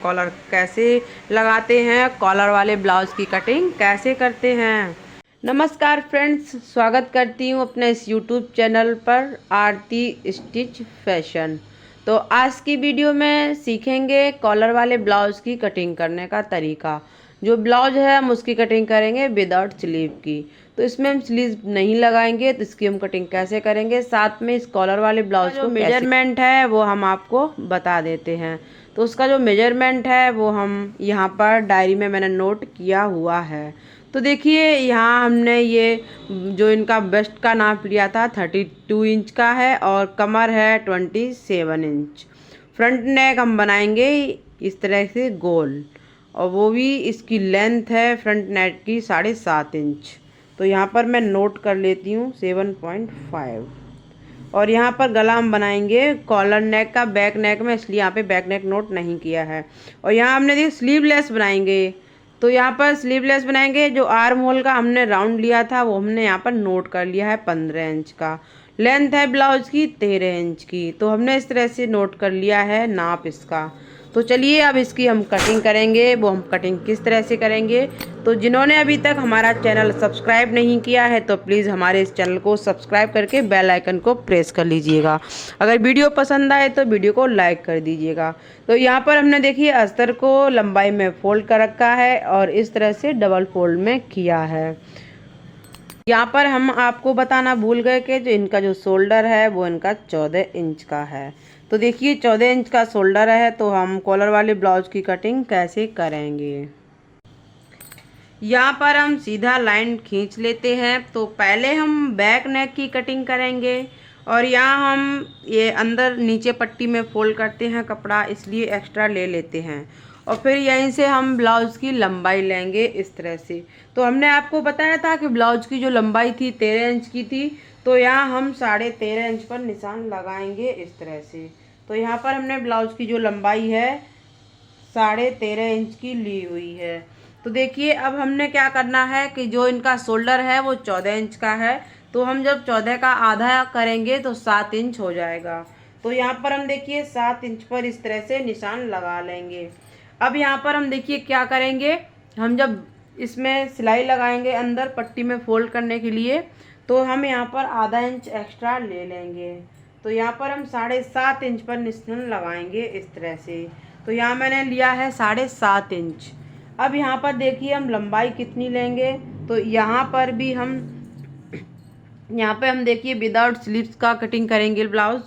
Collar कैसे लगाते हैं, कॉलर वाले ब्लाउज़ की कटिंग कैसे करते हैं। नमस्कार फ्रेंड्स, स्वागत करती हूँ अपने इस यूट्यूब चैनल पर आरती स्टिच फैशन। तो आज की वीडियो में सीखेंगे कॉलर वाले ब्लाउज़ की कटिंग करने का तरीका। जो ब्लाउज है हम उसकी कटिंग करेंगे विदाउट स्लीव की। तो इसमें हम स्लीव नहीं लगाएंगे, तो इसकी हम कटिंग कैसे करेंगे, साथ में इस कॉलर वाले ब्लाउज को मेजरमेंट है वो हम आपको बता देते हैं। तो उसका जो मेजरमेंट है वो हम यहाँ पर डायरी में मैंने नोट किया हुआ है। तो देखिए यहाँ हमने ये जो इनका वेस्ट का नाप लिया था 32 इंच का है और कमर है 27 इंच। फ्रंट नेक हम बनाएंगे इस तरह से गोल, और वो भी इसकी लेंथ है फ्रंट नेक की 7.5 इंच। तो यहाँ पर मैं नोट कर लेती हूँ 7.5। और यहाँ पर गला हम बनाएंगे कॉलर नेक का बैक नेक में, इसलिए यहाँ पे बैक नेक नोट नहीं किया है। और यहाँ हमने देखिए स्लीवलेस बनाएंगे, तो यहाँ पर स्लीवलेस बनाएंगे। जो आर्म होल का हमने राउंड लिया था वो हमने यहाँ पर नोट कर लिया है 15 इंच का। लेंथ है ब्लाउज़ की 13 इंच की, तो हमने इस तरह से नोट कर लिया है नाप इसका। तो चलिए अब इसकी हम कटिंग करेंगे। वो हम कटिंग किस तरह से करेंगे, तो जिन्होंने अभी तक हमारा चैनल सब्सक्राइब नहीं किया है तो प्लीज़ हमारे इस चैनल को सब्सक्राइब करके बेल आइकन को प्रेस कर लीजिएगा। अगर वीडियो पसंद आए तो वीडियो को लाइक कर दीजिएगा। तो यहाँ पर हमने देखिए अस्तर को लंबाई में फोल्ड कर रखा है और इस तरह से डबल फोल्ड में किया है। यहाँ पर हम आपको बताना भूल गए कि जो इनका जो शोल्डर है वो इनका 14 इंच का है। तो देखिए 14 इंच का शोल्डर है, तो हम कॉलर वाले ब्लाउज की कटिंग कैसे करेंगे। यहाँ पर हम सीधा लाइन खींच लेते हैं। तो पहले हम बैक नेक की कटिंग करेंगे, और यहाँ हम ये अंदर नीचे पट्टी में फोल्ड करते हैं कपड़ा, इसलिए एक्स्ट्रा ले लेते हैं। और फिर यहीं से हम ब्लाउज़ की लंबाई लेंगे इस तरह से। तो हमने आपको बताया था कि ब्लाउज की जो लंबाई थी 13 इंच की थी, तो यहाँ हम 13.5 इंच पर निशान लगाएंगे इस तरह से। तो यहाँ पर हमने ब्लाउज की जो लंबाई है 13.5 इंच की ली हुई है। तो देखिए अब हमने क्या करना है कि जो इनका शोल्डर है वो 14 इंच का है, तो हम जब 14 का आधा करेंगे तो 7 इंच हो जाएगा। तो यहाँ पर हम देखिए 7 इंच पर इस तरह से निशान लगा लेंगे। अब यहाँ पर हम देखिए क्या करेंगे, हम जब इसमें सिलाई लगाएंगे अंदर पट्टी में फोल्ड करने के लिए, तो हम यहाँ पर आधा इंच एक्स्ट्रा ले लेंगे। तो यहाँ पर हम 7.5 इंच पर निशान लगाएंगे इस तरह से। तो यहाँ मैंने लिया है 7.5 इंच। अब यहाँ पर देखिए हम लंबाई कितनी लेंगे, तो यहाँ पर भी हम देखिए विदाउट स्लीव्स का कटिंग करेंगे ब्लाउज,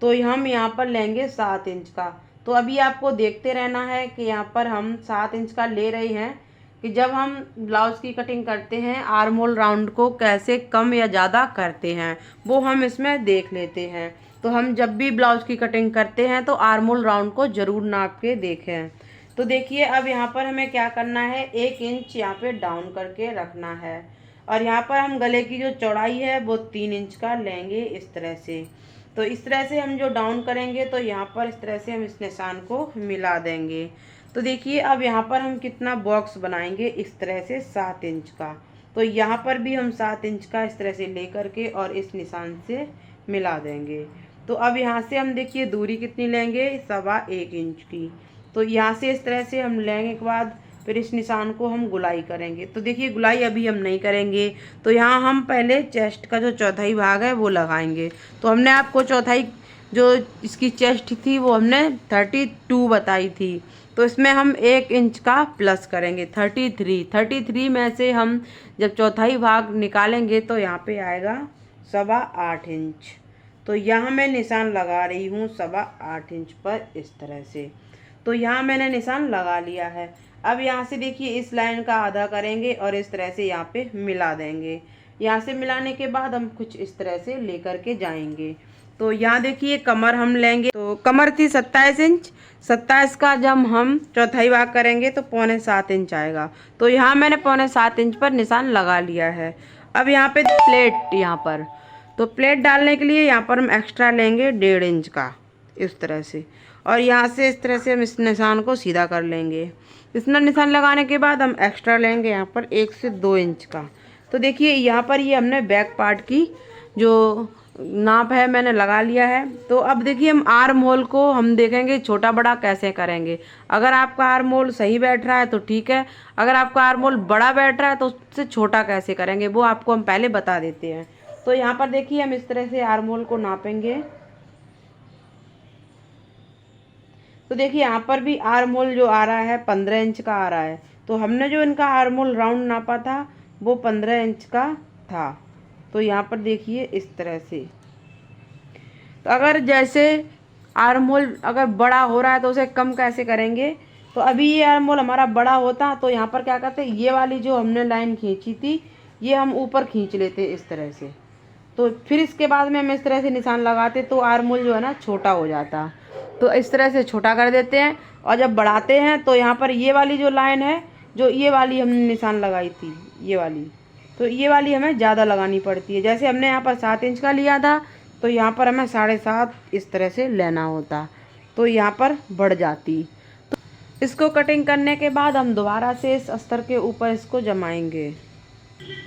तो हम यहाँ पर लेंगे 7 इंच का। तो अभी आपको देखते रहना है कि यहाँ पर हम 7 इंच का ले रहे हैं कि जब हम ब्लाउज़ की कटिंग करते हैं आर्म होल राउंड को कैसे कम या ज़्यादा करते हैं वो हम इसमें देख लेते हैं। तो हम जब भी ब्लाउज़ की कटिंग करते हैं तो आर्म होल राउंड को ज़रूर नाप के देखें। तो देखिए अब यहाँ पर हमें क्या करना है, 1 इंच यहाँ पे डाउन करके रखना है। और यहाँ पर हम गले की जो चौड़ाई है वो 3 इंच का लेंगे इस तरह से। तो इस तरह से हम जो डाउन करेंगे तो यहाँ पर इस तरह से हम इस निशान को मिला देंगे। तो देखिए अब यहाँ पर हम कितना बॉक्स बनाएंगे इस तरह से 7 इंच का। तो यहाँ पर भी हम 7 इंच का इस तरह से लेकर के और इस निशान से मिला देंगे। तो अब यहाँ से हम देखिए दूरी कितनी लेंगे, 1.25 इंच की। तो यहाँ से इस तरह से हम लेंगे के बाद फिर इस निशान को हम गुलाई करेंगे। तो देखिए गुलाई अभी हम नहीं करेंगे, तो यहाँ हम पहले चेस्ट का जो चौथाई भाग है वो लगाएंगे। तो हमने आपको चौथाई जो इसकी चेस्ट थी वो हमने 32 बताई थी, तो इसमें हम 1 इंच का प्लस करेंगे 33 में से हम जब चौथाई भाग निकालेंगे तो यहाँ पे आएगा 8.25 इंच। तो यहाँ मैं निशान लगा रही हूँ 8.25 इंच पर इस तरह से। तो यहाँ मैंने निशान लगा लिया है। अब यहाँ से देखिए इस लाइन का आधा करेंगे और इस तरह से यहाँ पे मिला देंगे। यहाँ से मिलाने के बाद हम कुछ इस तरह से लेकर के जाएंगे। तो यहाँ देखिए कमर हम लेंगे, तो कमर थी 27 इंच, 27 का जब हम चौथाई भाग करेंगे तो 6.25 इंच आएगा। तो यहाँ मैंने 6.25 इंच पर निशान लगा लिया है। अब यहाँ पे प्लेट, यहाँ पर तो प्लेट डालने के लिए यहाँ पर हम एक्स्ट्रा लेंगे 1.5 इंच का इस तरह से, और यहाँ से इस तरह से हम इस निशान को सीधा कर लेंगे। इतना निशान लगाने के बाद हम एक्स्ट्रा लेंगे यहाँ पर 1 से 2 इंच का। तो देखिए यहाँ पर ये हमने बैक पार्ट की जो नाप है मैंने लगा लिया है। तो अब देखिए हम आर्म होल को हम देखेंगे छोटा बड़ा कैसे करेंगे। अगर आपका आर्म होल सही बैठ रहा है तो ठीक है, अगर आपका आर्म होल बड़ा बैठ रहा है तो उससे छोटा कैसे करेंगे वो आपको हम पहले बता देते हैं। तो यहाँ पर देखिए हम इस तरह से आर्म होल को नापेंगे। तो देखिए यहाँ पर भी आर्म होल जो आ रहा है 15 इंच का आ रहा है। तो हमने जो इनका आर्म होल राउंड नापा था वो 15 इंच का था। तो यहाँ पर देखिए इस तरह से। तो अगर जैसे आर्म होल अगर बड़ा हो रहा है तो उसे कम कैसे करेंगे। तो अभी ये आर्म होल हमारा बड़ा होता तो यहाँ पर क्या करते, ये वाली जो हमने लाइन खींची थी ये हम ऊपर खींच लेते इस तरह से। तो फिर इसके बाद में हम इस तरह से निशान लगाते तो आर्म होल जो है ना छोटा हो जाता। तो इस तरह से छोटा कर देते हैं और जब बढ़ाते हैं तो यहाँ पर ये वाली जो लाइन है, जो ये वाली हमने निशान लगाई थी ये वाली, तो ये वाली हमें ज़्यादा लगानी पड़ती है। जैसे हमने यहाँ पर 7 इंच का लिया था तो यहाँ पर हमें 7.5 इस तरह से लेना होता, तो यहाँ पर बढ़ जाती। तो इसको कटिंग करने के बाद हम दोबारा से इस अस्तर के ऊपर इसको जमाएंगे।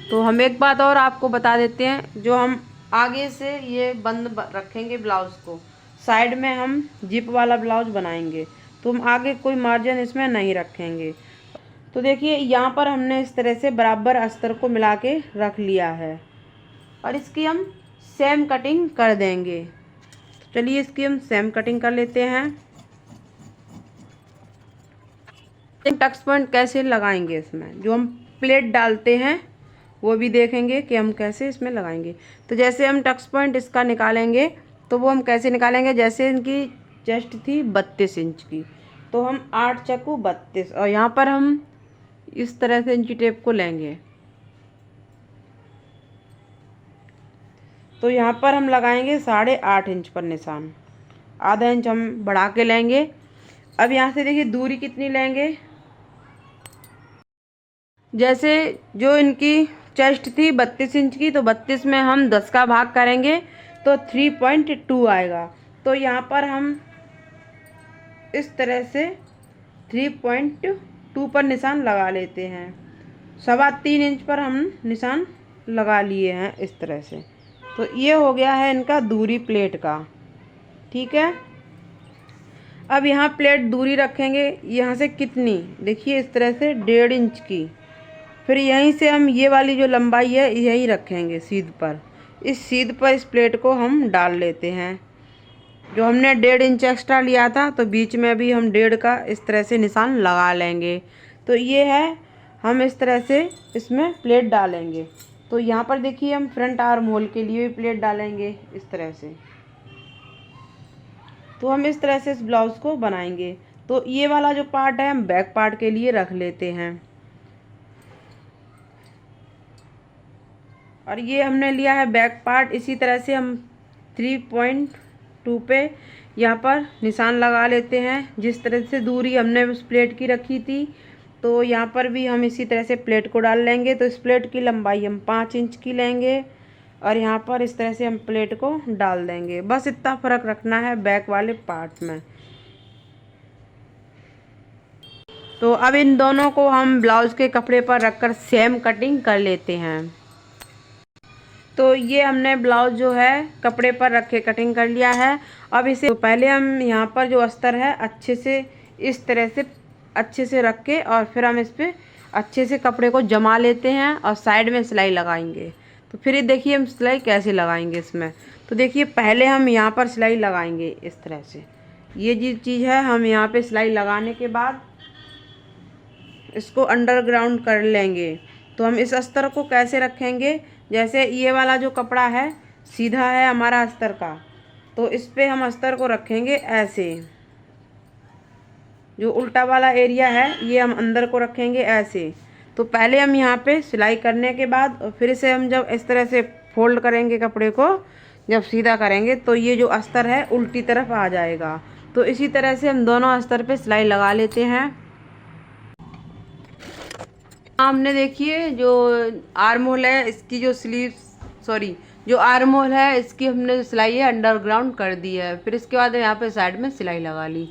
तो हम एक बात और आपको बता देते हैं, जो हम आगे से ये बंद रखेंगे ब्लाउज़ को, साइड में हम जिप वाला ब्लाउज बनाएंगे तो हम आगे कोई मार्जिन इसमें नहीं रखेंगे। तो देखिए यहाँ पर हमने इस तरह से बराबर अस्तर को मिला के रख लिया है और इसकी हम सेम कटिंग कर देंगे। तो चलिए इसकी हम सेम कटिंग कर लेते हैं। टक्स पॉइंट कैसे लगाएंगे, इसमें जो हम प्लेट डालते हैं वो भी देखेंगे कि हम कैसे इसमें लगाएंगे। तो जैसे हम टक्स पॉइंट इसका निकालेंगे तो वो हम कैसे निकालेंगे, जैसे इनकी चेस्ट थी 32 इंच की तो हम 8 चक्कू 32 और यहाँ पर हम इस तरह से इंची टेप को लेंगे। तो यहाँ पर हम लगाएंगे 8.5 इंच पर निशान, आधा इंच हम बढ़ा के लेंगे। अब यहाँ से देखिए दूरी कितनी लेंगे, जैसे जो इनकी चेस्ट थी 32 इंच की तो 32 में हम 10 का भाग करेंगे तो 3.2 आएगा। तो यहाँ पर हम इस तरह से 3.2 पर निशान लगा लेते हैं। 3.25 इंच पर हम निशान लगा लिए हैं इस तरह से। तो ये हो गया है इनका दूरी प्लेट का, ठीक है। अब यहाँ प्लेट दूरी रखेंगे यहाँ से कितनी, देखिए इस तरह से 1.5 इंच की। फिर यहीं से हम ये वाली जो लंबाई है यही रखेंगे सीध पर, इस सीध पर इस प्लेट को हम डाल लेते हैं। जो हमने 1.5 इंच एक्स्ट्रा लिया था तो बीच में भी हम 1.5 का इस तरह से निशान लगा लेंगे। तो ये है, हम इस तरह से इसमें प्लेट डालेंगे। तो यहाँ पर देखिए हम फ्रंट आर्म होल के लिए भी प्लेट डालेंगे इस तरह से। तो हम इस तरह से इस ब्लाउज़ को बनाएंगे। तो ये वाला जो पार्ट है हम बैक पार्ट के लिए रख लेते हैं और ये हमने लिया है बैक पार्ट। इसी तरह से हम 3.2 पे यहाँ पर निशान लगा लेते हैं। जिस तरह से दूरी हमने उस प्लेट की रखी थी तो यहाँ पर भी हम इसी तरह से प्लेट को डाल लेंगे। तो इस प्लेट की लंबाई हम 5 इंच की लेंगे और यहाँ पर इस तरह से हम प्लेट को डाल देंगे। बस इतना फ़र्क रखना है बैक वाले पार्ट में। तो अब इन दोनों को हम ब्लाउज़ के कपड़े पर रखकर सेम कटिंग कर लेते हैं। तो ये हमने ब्लाउज़ जो है कपड़े पर रख के कटिंग कर लिया है। अब इसे तो पहले हम यहाँ पर जो अस्तर है अच्छे से इस तरह से अच्छे से रख के और फिर हम इस पर अच्छे से कपड़े को जमा लेते हैं और साइड में सिलाई लगाएंगे। तो फिर ये देखिए हम सिलाई कैसे लगाएंगे इसमें। तो देखिए पहले हम यहाँ पर सिलाई लगाएंगे इस तरह से, ये जी चीज़ है। हम यहाँ पे सिलाई लगाने के बाद इसको अंडरग्राउंड कर लेंगे। तो हम इस अस्तर को कैसे रखेंगे, जैसे ये वाला जो कपड़ा है सीधा है हमारा अस्तर का, तो इस पे हम अस्तर को रखेंगे ऐसे। जो उल्टा वाला एरिया है ये हम अंदर को रखेंगे ऐसे। तो पहले हम यहाँ पे सिलाई करने के बाद और फिर से हम जब इस तरह से फोल्ड करेंगे कपड़े को, जब सीधा करेंगे तो ये जो अस्तर है उल्टी तरफ आ जाएगा। तो इसी तरह से हम दोनों अस्तर पे सिलाई लगा लेते हैं। हमने देखिए जो आर्म होल है इसकी जो जो आर्म होल है इसकी हमने जो सिलाई है अंडरग्राउंड कर दी है। फिर इसके बाद यहाँ पे साइड में सिलाई लगा ली।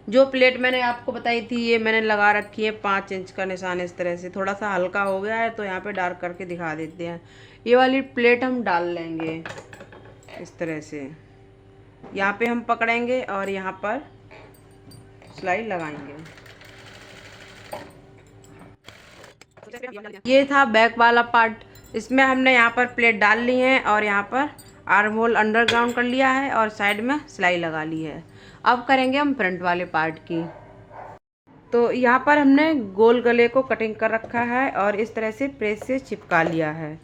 जो प्लेट मैंने आपको बताई थी ये मैंने लगा रखी है 5 इंच का निशान इस तरह से। थोड़ा सा हल्का हो गया है तो यहाँ पे डार्क करके दिखा देते हैं। ये वाली प्लेट हम डाल लेंगे। इस तरह से यहाँ पे हम पकड़ेंगे और यहाँ पर सिलाई लगाएंगे। ये था बैक वाला पार्ट। इसमें हमने यहाँ पर प्लेट डाल ली है और यहाँ पर आर्म होल अंडरग्राउंड कर लिया है और साइड में सिलाई लगा ली है। अब करेंगे हम फ्रंट वाले पार्ट की। तो यहाँ पर हमने गोल गले को कटिंग कर रखा है और इस तरह से प्रेस से चिपका लिया है।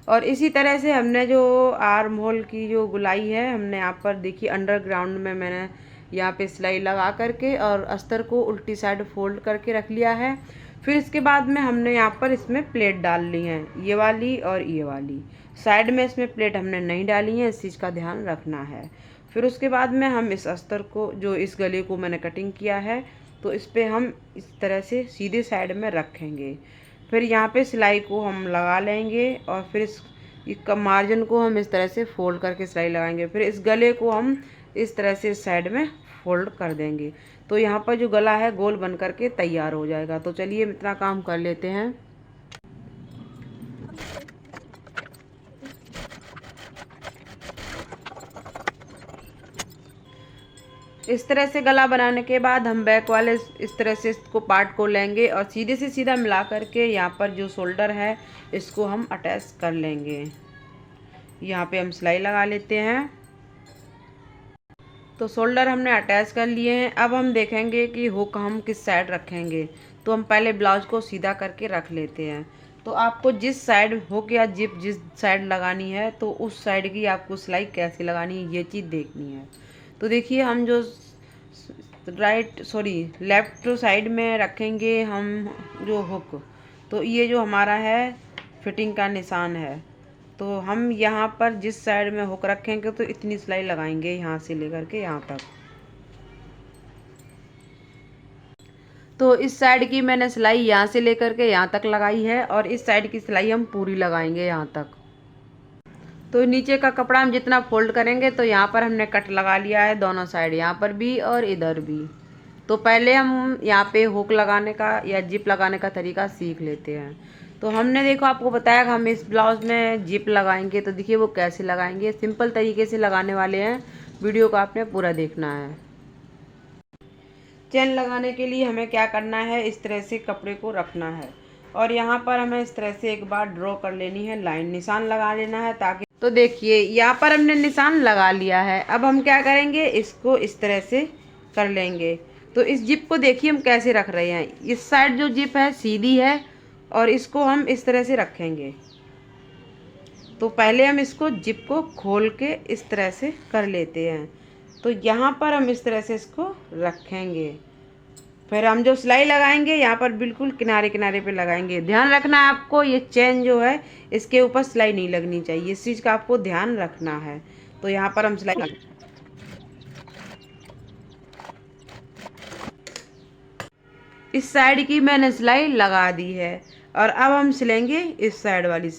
और इसी तरह से हमने जो आर्म होल की जो गुलाई है, हमने यहाँ पर देखिए अंडरग्राउंड में मैंने यहाँ पे सिलाई लगा करके और अस्तर को उल्टी साइड फोल्ड करके रख लिया है। फिर इसके बाद में हमने यहाँ पर इसमें प्लेट डाल ली है, ये वाली और ये वाली। साइड में इसमें प्लेट हमने नहीं डाली है, इस चीज़ का ध्यान रखना है। फिर उसके बाद में हम इस अस्तर को, जो इस गले को मैंने कटिंग किया है, तो इस पर हम इस तरह से सीधे साइड में रखेंगे। फिर यहाँ पे सिलाई को हम लगा लेंगे और फिर इस मार्जिन को हम इस तरह से फोल्ड करके सिलाई लगाएंगे। फिर इस गले को हम इस तरह से साइड में फोल्ड कर देंगे। तो यहाँ पर जो गला है गोल बन करके तैयार हो जाएगा। तो चलिए इतना काम कर लेते हैं। इस तरह से गला बनाने के बाद हम बैक वाले इस तरह से इसको पार्ट को लेंगे और सीधे से सीधा मिला करके यहाँ पर जो शोल्डर है इसको हम अटैच कर लेंगे। यहाँ पे हम सिलाई लगा लेते हैं। तो शोल्डर हमने अटैच कर लिए हैं। अब हम देखेंगे कि हुक हम किस साइड रखेंगे। तो हम पहले ब्लाउज को सीधा करके रख लेते हैं। तो आपको जिस साइड हुक या जिप जिस साइड लगानी है, तो उस साइड की आपको सिलाई कैसे लगानी है ये चीज़ देखनी है। तो देखिए हम जो लेफ़्ट साइड में रखेंगे हम जो हुक, तो ये जो हमारा है फिटिंग का निशान है। तो हम यहाँ पर जिस साइड में हुक रखेंगे तो इतनी सिलाई लगाएंगे, यहाँ से लेकर के यहाँ तक। तो इस साइड की मैंने सिलाई यहाँ से लेकर के यहाँ तक लगाई है और इस साइड की सिलाई हम पूरी लगाएंगे यहाँ तक। तो नीचे का कपड़ा हम जितना फोल्ड करेंगे, तो यहाँ पर हमने कट लगा लिया है दोनों साइड, यहाँ पर भी और इधर भी। तो पहले हम यहाँ पे हुक लगाने का या जिप लगाने का तरीका सीख लेते हैं। तो हमने देखो आपको बताया कि हम इस ब्लाउज में जिप लगाएंगे। तो देखिए वो कैसे लगाएंगे, सिंपल तरीके से लगाने वाले हैं। वीडियो को आपने पूरा देखना है। चेन लगाने के लिए हमें क्या करना है, इस तरह से कपड़े को रखना है और यहाँ पर हमें इस तरह से एक बार ड्रॉ कर लेनी है लाइन, निशान लगा लेना है ताकि। तो देखिए यहाँ पर हमने निशान लगा लिया है। अब हम क्या करेंगे, इसको इस तरह से कर लेंगे। तो इस जिप को देखिए हम कैसे रख रहे हैं। इस साइड जो जिप है सीधी है और इसको हम इस तरह से रखेंगे। तो पहले हम इसको जिप को खोल के इस तरह से कर लेते हैं। तो यहाँ पर हम इस तरह से इसको रखेंगे। फिर हम जो सिलाई लगाएंगे यहाँ पर बिल्कुल किनारे किनारे पे लगाएंगे। ध्यान रखना है आपको, ये चेन जो है इसके ऊपर सिलाई नहीं लगनी चाहिए, इस चीज़ का आपको ध्यान रखना है। तो यहाँ पर हम सिलाई इस साइड की मैंने सिलाई लगा दी है और अब हम सिलेंगे इस साइड वाली।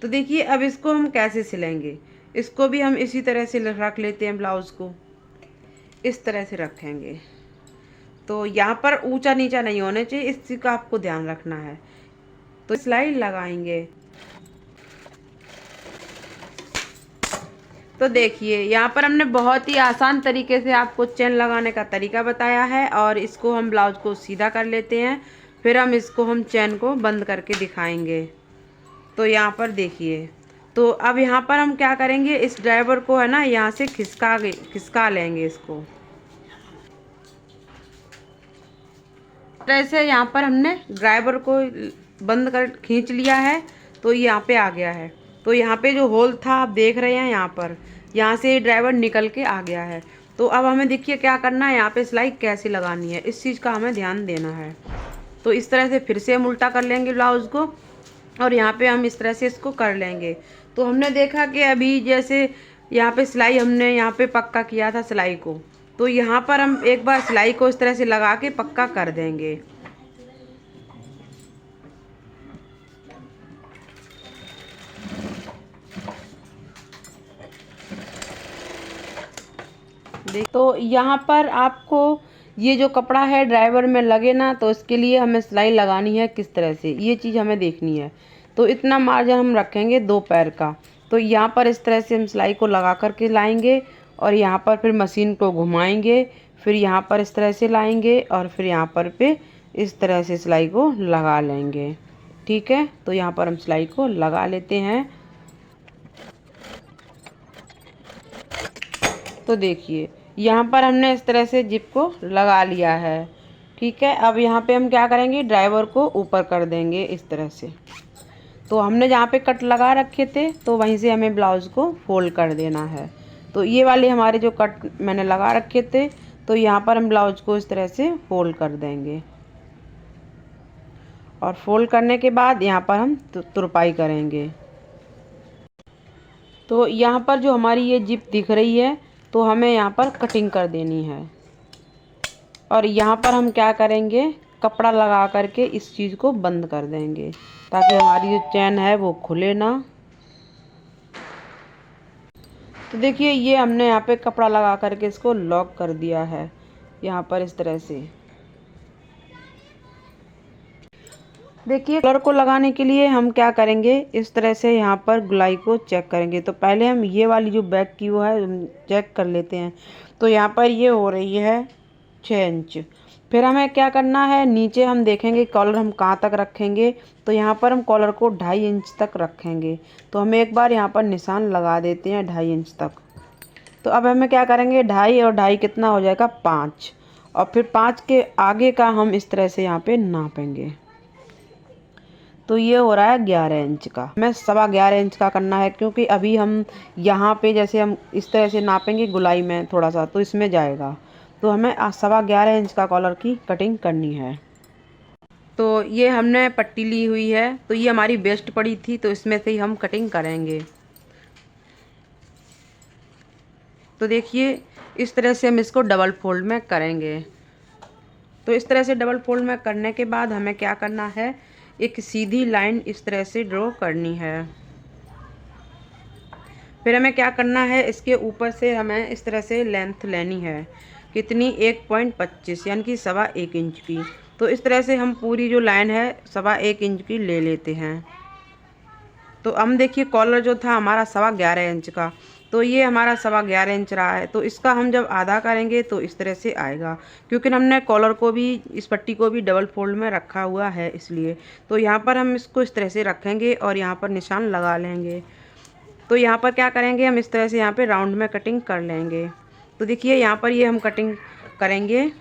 तो देखिए अब इसको हम कैसे सिलेंगे, इसको भी हम इसी तरह से रख लेते हैं। ब्लाउज़ को इस तरह से रखेंगे। तो यहाँ पर ऊंचा नीचा नहीं होना चाहिए, इस चीज़ का आपको ध्यान रखना है। तो सिलाई लगाएंगे। तो देखिए यहाँ पर हमने बहुत ही आसान तरीके से आपको चेन लगाने का तरीका बताया है और इसको हम ब्लाउज को सीधा कर लेते हैं। फिर हम चेन को बंद करके दिखाएंगे। तो यहाँ पर देखिए, तो अब यहाँ पर हम क्या करेंगे, इस ड्राइवर को है ना यहाँ से खिसका लेंगे इसको। ऐसे यहाँ पर हमने ड्राइवर को बंद कर खींच लिया है। तो यहाँ पे आ गया है। तो यहाँ पे जो होल था आप देख रहे हैं, यहाँ से ड्राइवर निकल के आ गया है। तो अब हमें देखिए क्या करना है, यहाँ पे सिलाई कैसे लगानी है, इस चीज़ का हमें ध्यान देना है। तो इस तरह से फिर से हम उल्टा कर लेंगे ब्लाउज़ को और यहाँ पे हम इस तरह से इसको कर लेंगे। तो हमने देखा कि अभी जैसे यहाँ पे सिलाई हमने यहाँ पे पक्का किया था सिलाई को, तो यहाँ पर हम एक बार सिलाई को इस तरह से लगा के पक्का कर देंगे। तो यहाँ पर आपको ये जो कपड़ा है ड्राइवर में लगे ना, तो इसके लिए हमें सिलाई लगानी है किस तरह से, ये चीज़ हमें देखनी है। तो इतना मार्जिन हम रखेंगे 2 पैर का। तो यहाँ पर इस तरह से हम सिलाई को लगा कर के लाएंगे और यहाँ पर फिर मशीन को घुमाएंगे, फिर यहाँ पर इस तरह से लाएंगे और फिर यहाँ पर पे इस तरह से सिलाई को लगा लेंगे। ठीक है, तो यहाँ पर हम सिलाई को लगा लेते हैं। तो देखिए यहाँ पर हमने इस तरह से जिप को लगा लिया है। ठीक है, अब यहाँ पे हम क्या करेंगे, ड्राइवर को ऊपर कर देंगे इस तरह से। तो हमने जहाँ पे कट लगा रखे थे तो वहीं से हमें ब्लाउज़ को फोल्ड कर देना है। तो ये वाले हमारे जो कट मैंने लगा रखे थे, तो यहाँ पर हम ब्लाउज़ को इस तरह से फोल्ड कर देंगे और फोल्ड करने के बाद यहाँ पर हम तुरपाई करेंगे। तो यहाँ पर जो हमारी ये जिप दिख रही है तो हमें यहाँ पर कटिंग कर देनी है और यहाँ पर हम क्या करेंगे, कपड़ा लगा करके इस चीज़ को बंद कर देंगे ताकि हमारी जो चैन है वो खुले ना। तो देखिए ये हमने यहाँ पे कपड़ा लगा करके इसको लॉक कर दिया है यहाँ पर इस तरह से। देखिए कलर को लगाने के लिए हम क्या करेंगे, इस तरह से यहाँ पर गुलाई को चेक करेंगे। तो पहले हम ये वाली जो बैक की वो है चेक कर लेते हैं। तो यहाँ पर ये हो रही है 6 इंच। फिर हमें क्या करना है, नीचे हम देखेंगे कॉलर हम कहाँ तक रखेंगे। तो यहाँ पर हम कॉलर को 2.5 इंच तक रखेंगे। तो हम एक बार यहाँ पर निशान लगा देते हैं 2.5 इंच तक। तो अब हमें क्या करेंगे, 2.5 और 2.5 कितना हो जाएगा 5, और फिर 5 के आगे का हम इस तरह से यहाँ पे नापेंगे। तो ये हो रहा है 11 इंच का। हमें 11.25 इंच का करना है क्योंकि अभी हम यहाँ पे जैसे हम इस तरह से नापेंगे गुलाई में थोड़ा सा तो इसमें जाएगा। तो हमें 11.25 इंच का कॉलर की कटिंग करनी है। तो ये हमने पट्टी ली हुई है, तो ये हमारी वेस्ट पड़ी थी तो इसमें से ही हम कटिंग करेंगे। तो देखिए इस तरह से हम इसको डबल फोल्ड में करेंगे। तो इस तरह से डबल फोल्ड में करने के बाद हमें क्या करना है, एक सीधी लाइन इस तरह से ड्रॉ करनी है। फिर हमें क्या करना है, इसके ऊपर से हमें इस तरह से लेंथ लेनी है, कितनी 1.25 यानी कि 1.25 इंच की। तो इस तरह से हम पूरी जो लाइन है 1.25 इंच की ले लेते हैं। तो हम देखिए कॉलर जो था हमारा 11.25 इंच का, तो ये हमारा 11.25 इंच रहा है। तो इसका हम जब आधा करेंगे तो इस तरह से आएगा, क्योंकि हमने कॉलर को भी इस पट्टी को भी डबल फोल्ड में रखा हुआ है इसलिए। तो यहाँ पर हम इसको इस तरह से रखेंगे और यहाँ पर निशान लगा लेंगे। तो यहाँ पर क्या करेंगे, हम इस तरह से यहाँ पे राउंड में कटिंग कर लेंगे। तो देखिए यहाँ पर ये हम कटिंग करेंगे।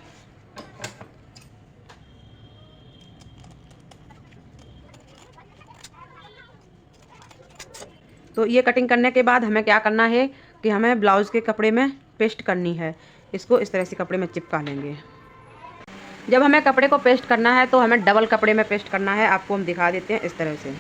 तो ये कटिंग करने के बाद हमें क्या करना है कि हमें ब्लाउज़ के कपड़े में पेस्ट करनी है। इसको इस तरह से कपड़े में चिपका लेंगे। जब हमें कपड़े को पेस्ट करना है तो हमें डबल कपड़े में पेस्ट करना है। आपको हम दिखा देते हैं इस तरह से।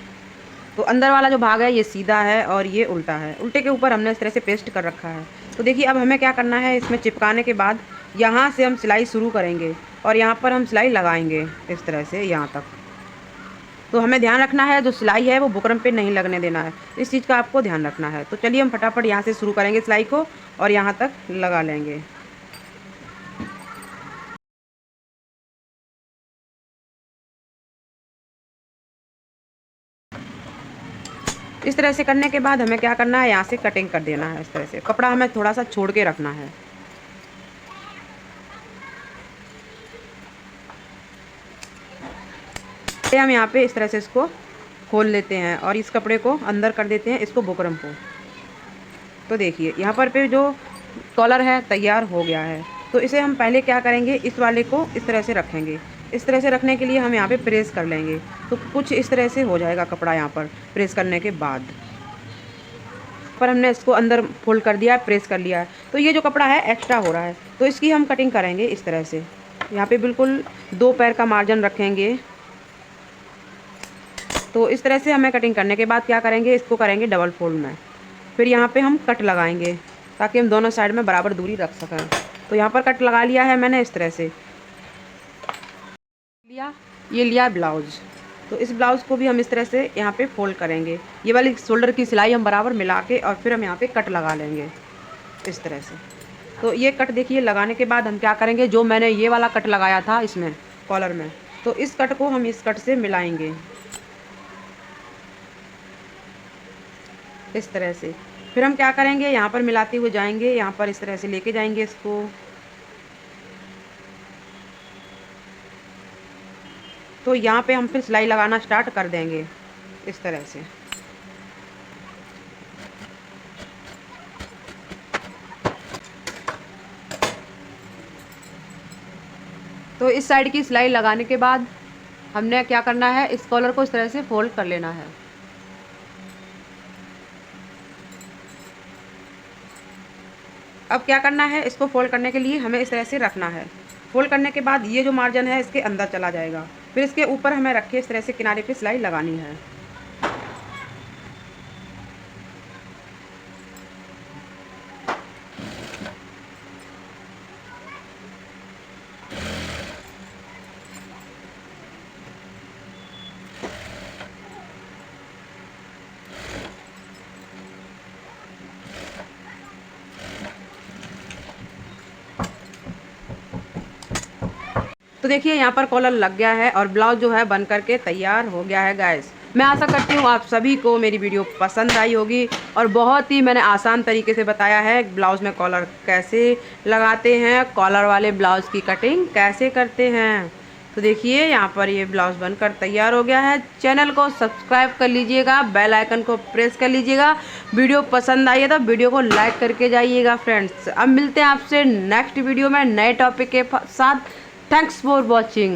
तो अंदर वाला जो भाग है ये सीधा है और ये उल्टा है, उल्टे के ऊपर हमने इस तरह से पेस्ट कर रखा है। तो देखिए अब हमें क्या करना है, इसमें चिपकाने के बाद यहाँ से हम सिलाई शुरू करेंगे और यहाँ पर हम सिलाई लगाएंगे इस तरह से यहाँ तक। तो हमें ध्यान रखना है जो सिलाई है वो बुकरम पे नहीं लगने देना है, इस चीज़ का आपको ध्यान रखना है। तो चलिए हम फटाफट यहाँ से शुरू करेंगे सिलाई को और यहाँ तक लगा लेंगे। इस तरह से करने के बाद हमें क्या करना है, यहाँ से कटिंग कर देना है इस तरह से। कपड़ा हमें थोड़ा सा छोड़ के रखना है। हम यहाँ पे इस तरह से इसको खोल लेते हैं और इस कपड़े को अंदर कर देते हैं, इसको बुकरम को। तो देखिए यहाँ पर पे जो कॉलर है तैयार हो गया है। तो इसे हम पहले क्या करेंगे, इस वाले को इस तरह से रखेंगे। इस तरह से रखने के लिए हम यहाँ पे प्रेस कर लेंगे। तो कुछ इस तरह से हो जाएगा कपड़ा यहाँ पर प्रेस करने के बाद। पर हमने इसको अंदर फोल्ड कर दिया है, प्रेस कर लिया है। तो ये जो कपड़ा है एक्स्ट्रा हो रहा है, तो इसकी हम कटिंग करेंगे इस तरह से। यहाँ पे बिल्कुल 2 पैर का मार्जिन रखेंगे। तो इस तरह से हमें कटिंग करने के बाद क्या करेंगे, इसको करेंगे डबल फोल्ड में। फिर यहाँ पे हम कट लगाएंगे ताकि हम दोनों साइड में बराबर दूरी रख सकें। तो यहाँ पर कट लगा लिया है मैंने इस तरह से लिया। ये लिया ब्लाउज़। तो इस ब्लाउज़ को भी हम इस तरह से यहाँ पे फोल्ड करेंगे। ये वाली शोल्डर की सिलाई हम बराबर मिला के और फिर हम यहाँ पे कट लगा लेंगे इस तरह से। तो ये कट देखिए लगाने के बाद हम क्या करेंगे, जो मैंने ये वाला कट लगाया था इसमें कॉलर में, तो इस कट को हम इस कट से मिलाएंगे इस तरह से। फिर हम क्या करेंगे, यहाँ पर मिलाते हुए जाएंगे, यहाँ पर इस तरह से लेके जाएंगे इसको। तो यहाँ पे हम फिर सिलाई लगाना स्टार्ट कर देंगे इस तरह से। तो इस साइड की सिलाई लगाने के बाद हमने क्या करना है, इस कॉलर को इस तरह से फोल्ड कर लेना है। अब क्या करना है, इसको फोल्ड करने के लिए हमें इस तरह से रखना है। फोल्ड करने के बाद ये जो मार्जिन है इसके अंदर चला जाएगा। फिर इसके ऊपर हमें रख के इस तरह से किनारे पे सिलाई लगानी है। तो देखिए यहाँ पर कॉलर लग गया है और ब्लाउज जो है बन करके तैयार हो गया है गाइस। मैं आशा करती हूँ आप सभी को मेरी वीडियो पसंद आई होगी और बहुत ही मैंने आसान तरीके से बताया है ब्लाउज़ में कॉलर कैसे लगाते हैं, कॉलर वाले ब्लाउज़ की कटिंग कैसे करते हैं। तो देखिए यहाँ पर ये ब्लाउज़ बनकर तैयार हो गया है। चैनल को सब्सक्राइब कर लीजिएगा, बेल आइकन को प्रेस कर लीजिएगा। वीडियो पसंद आई है तो वीडियो को लाइक करके जाइएगा फ्रेंड्स। अब मिलते हैं आपसे नेक्स्ट वीडियो में नए टॉपिक के साथ। Thanks for watching.